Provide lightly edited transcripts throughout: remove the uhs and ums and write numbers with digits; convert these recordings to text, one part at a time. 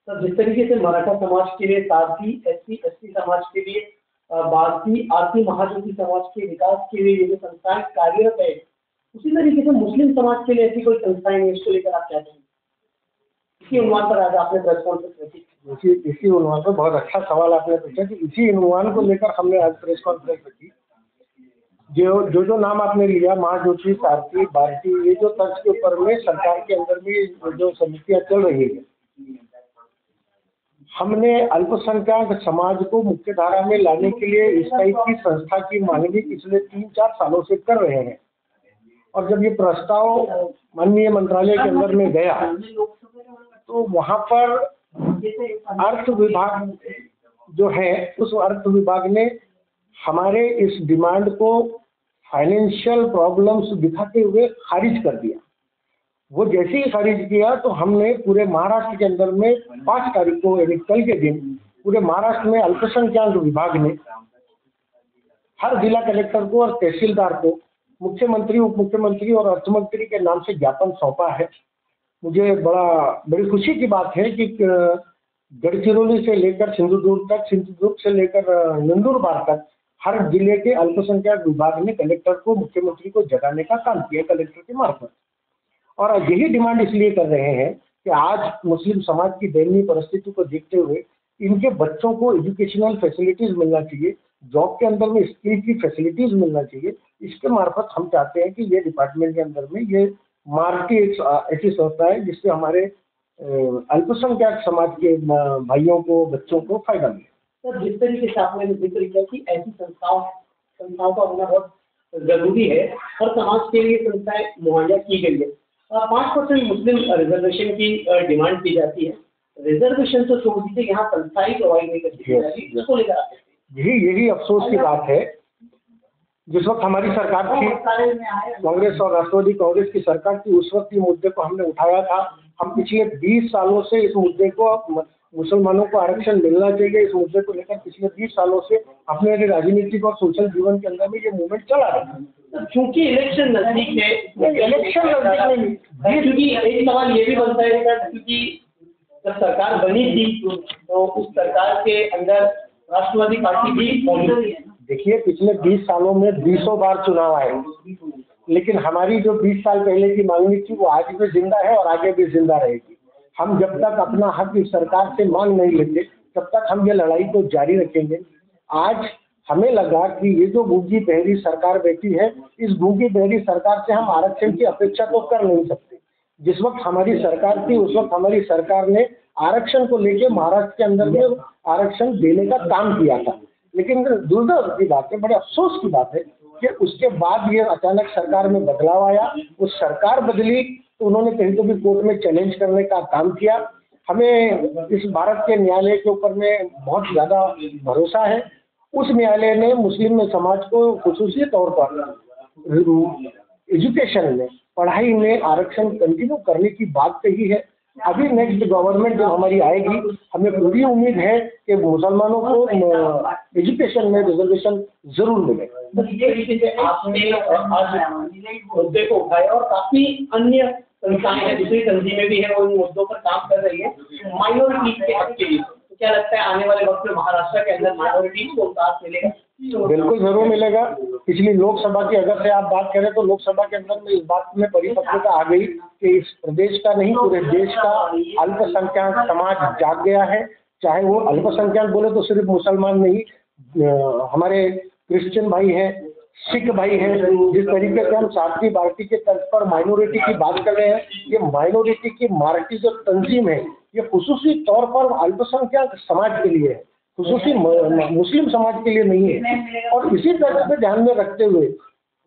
तो जिस तरीके से मराठा समाज के लिए सारथी, SC/ST समाज के लिए भारती, आरती महाज्योति समाज के विकास के लिए ये जो संस्थाएं कार्यरत है, उसी तरीके से मुस्लिम समाज के लिए ऐसी कोई संस्थाएं हैं, इसको लेकर आप क्या कहेंगे? इसी उन्वान पर आज आपने प्रेस कॉन्फ्रेंस रखी। इसी उन्वान पर बहुत अच्छा सवाल आपने पूछा कि इसी उन्वान को लेकर हमने आज प्रेस कॉन्फ्रेंस रखी। जो नाम आपने लिया, महाज्योति, सारथी, भारती, ये जो तर्ज के ऊपर में सरकार के अंदर भी जो समितियां चल रही है, हमने अल्पसंख्यक समाज को मुख्य धारा में लाने के लिए इस टाइप की संस्था की मांग पिछले 3-4 सालों से कर रहे हैं। और जब ये प्रस्ताव माननीय मंत्रालय के अंदर में गया तो वहाँ पर अर्थ विभाग जो है, उस अर्थ विभाग ने हमारे इस डिमांड को फाइनेंशियल प्रॉब्लम्स दिखाते हुए खारिज कर दिया। वो जैसे ही खारिज किया तो हमने पूरे महाराष्ट्र के अंदर में 5 तारीख को यानी कल के दिन पूरे महाराष्ट्र में अल्पसंख्यक विभाग ने हर जिला कलेक्टर को और तहसीलदार को मुख्यमंत्री, उप मुख्यमंत्री और अर्थमंत्री के नाम से ज्ञापन सौंपा है। मुझे बड़ी खुशी की बात है कि गढ़चिरौली से लेकर सिंधुदुर्ग तक, सिंधुदुर्ग से लेकर नंदुरबार तक हर जिले के अल्पसंख्यक विभाग ने कलेक्टर को, मुख्यमंत्री को जगाने का काम किया कलेक्टर के मार्फत। और यही डिमांड इसलिए कर रहे हैं कि आज मुस्लिम समाज की दयनीय परिस्थिति को देखते हुए इनके बच्चों को एजुकेशनल फैसिलिटीज मिलना चाहिए, जॉब के अंदर में स्किल की फैसिलिटीज मिलना चाहिए। इसके मार्फत हम चाहते हैं कि ये डिपार्टमेंट के अंदर में ये मार्टी ऐसी संस्था है जिससे हमारे अल्पसंख्यक समाज के भाइयों को, बच्चों को फायदा मिले। सर, जिस तरीके से आपने जिक्र किया कि ऐसी संस्थाओं का होना बहुत जरूरी है और समाज के लिए संस्थाएं मुहैया की गई है। 5% मुस्लिम रिजर्वेशन की डिमांड की जाती है। रिजर्वेशन तो छोड़ दीजिए, यहाँ संस्थाएं प्रोवाइड नहीं करती, इसको लेकर आप यही अफसोस की बात है। जिस वक्त हमारी सरकार थी, कांग्रेस और राष्ट्रवादी कांग्रेस की सरकार थी, उस वक्त ये मुद्दे को हमने उठाया था। हम पिछले 20 सालों से इस मुद्दे को, मुसलमानों को आरक्षण मिलना चाहिए, इस मुद्दे को लेकर पिछले 20 सालों से अपने राजनीतिक और सोशल जीवन के अंदर में ये मूवमेंट चला रहा है। क्योंकि इलेक्शन नजदीक है, इलेक्शन नजदीक में क्योंकि एक सवाल ये भी बनता है क्योंकि जब सरकार बनी थी तो उस सरकार के अंदर राष्ट्रवादी पार्टी भी मौजूद है। देखिए, पिछले 20 सालों में 200 बार चुनाव आए, लेकिन हमारी जो 20 साल पहले की मांगनी थी वो आज भी जिंदा है और आगे भी जिंदा रहेगी। हम जब तक अपना हक इस सरकार से मांग नहीं लेते तब तक हम ये लड़ाई को जारी रखेंगे। आज हमें लगा कि ये जो गूंगी बहरी सरकार बैठी है, इस गूंगी बहरी सरकार से हम आरक्षण की अपेक्षा तो कर नहीं सकते। जिस वक्त हमारी सरकार थी उस वक्त हमारी सरकार ने आरक्षण को लेकर महाराष्ट्र के अंदर में आरक्षण देने का काम किया था, लेकिन दुर्दैव की बात है, बड़े अफसोस की बात है कि उसके बाद ये अचानक सरकार में बदलाव आया। वो सरकार बदली तो उन्होंने कहीं तो भी कोर्ट में चैलेंज करने का काम किया। हमें इस भारत के न्यायालय के ऊपर में बहुत ज़्यादा भरोसा है। उस न्यायालय ने मुस्लिम समाज को खुसूसी तौर पर एजुकेशन में, पढ़ाई में आरक्षण कंटिन्यू करने की बात कही है। अभी नेक्स्ट गवर्नमेंट जो हमारी आएगी, हमें पूरी उम्मीद है कि मुसलमानों को एजुकेशन में रिजर्वेशन जरूर मिले। इस तरीके से आपने आज मुद्दे को उठाया और काफी अन्य संस्थाएं हैं, दूसरी तंजीमें भी हैं, वो इन मुद्दों पर काम कर रही है माइनॉरिटीज के हक के लिए। तो क्या लगता है आने वाले वक्त में महाराष्ट्र के अंदर माइनॉरिटीज को उनका मिलेगा? बिल्कुल जरूर मिलेगा। पिछली लोकसभा की अगर से आप बात करें तो लोकसभा के अंदर में इस बात में परिपक्वता आ गई कि इस प्रदेश का नहीं, पूरे देश का अल्पसंख्यक समाज जाग गया है। चाहे वो अल्पसंख्यक बोले तो सिर्फ मुसलमान नहीं, हमारे क्रिश्चियन भाई हैं, सिख भाई हैं। जिस तरीके से हम सारथी भारती के तर्ज पर माइनॉरिटी की बात कर रहे हैं, ये माइनॉरिटी की मार्टी जो तंजीम है ये खुसूसी तौर पर अल्पसंख्यक समाज के लिए है, खुसूसी मुस्लिम समाज के लिए नहीं है। और इसी तरह से ध्यान में रखते हुए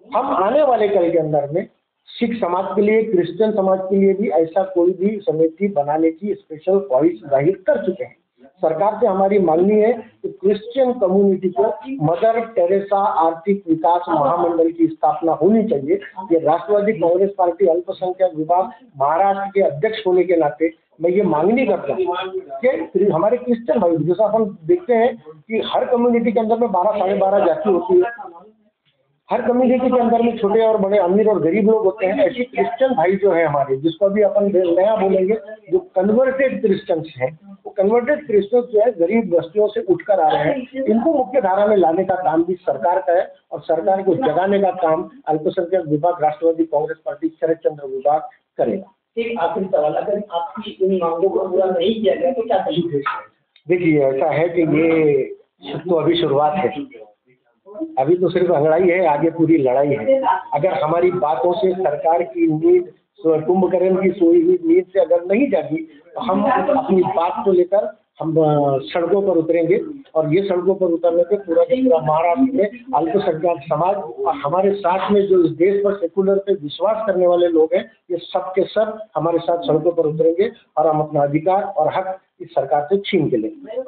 हम आने वाले कल के अंदर में सिख समाज के लिए, क्रिश्चियन समाज के लिए भी ऐसा कोई भी समिति बनाने की स्पेशल ख्वाहिश जाहिर कर चुके हैं। सरकार से हमारी मांगनी है कि क्रिश्चियन कम्युनिटी को मदर टेरेसा आर्थिक विकास महामंडल की स्थापना होनी चाहिए। ये राष्ट्रवादी कांग्रेस पार्टी अल्पसंख्यक विभाग महाराष्ट्र के अध्यक्ष होने के नाते मैं ये मांगनी करता हूँ कि हमारे क्रिश्चियन भाई, जैसा हम देखते हैं कि हर कम्युनिटी के अंदर में 12 साढ़े 12 जाति होती है, हर कम्युनिटी के अंदर में छोटे और बड़े, अमीर और गरीब लोग होते हैं। ऐसे क्रिश्चियन भाई जो है हमारे, जिसको भी अपन नया बोलेंगे, जो कन्वर्टेड क्रिश्चियंस हैं, कन्वर्टेड क्रिश्चियंस जो है गरीब बस्तियों से उठकर आ रहे हैं, इनको मुख्य धारा में लाने का काम भी सरकार का है और सरकार को जगाने का काम अल्पसंख्यक विभाग राष्ट्रवादी कांग्रेस पार्टी शरद चंद्र विभाग करेगा। एक आखिरी सवाल, अगर आपकी इन मांगों को पूरा नहीं किया गया तो क्या करेंगे? देखिए ऐसा है कि ये तो अभी शुरुआत है, अभी तो सिर्फ अंगड़ाई है, आगे पूरी लड़ाई है। अगर हमारी बातों से सरकार की नींद कुंभकर्ण की सोई हुई नींद से अगर नहीं जागी तो हम अपनी बात को लेकर हम सड़कों पर उतरेंगे और ये सड़कों पर उतरने पे पूरा महाराष्ट्र में अल्पसंख्यक समाज और हमारे साथ में जो इस देश पर सेकुलर पे विश्वास करने वाले लोग हैं, ये सब के सब हमारे साथ सड़कों पर उतरेंगे और हम अपना अधिकार और हक इस सरकार से छीन के लेंगे।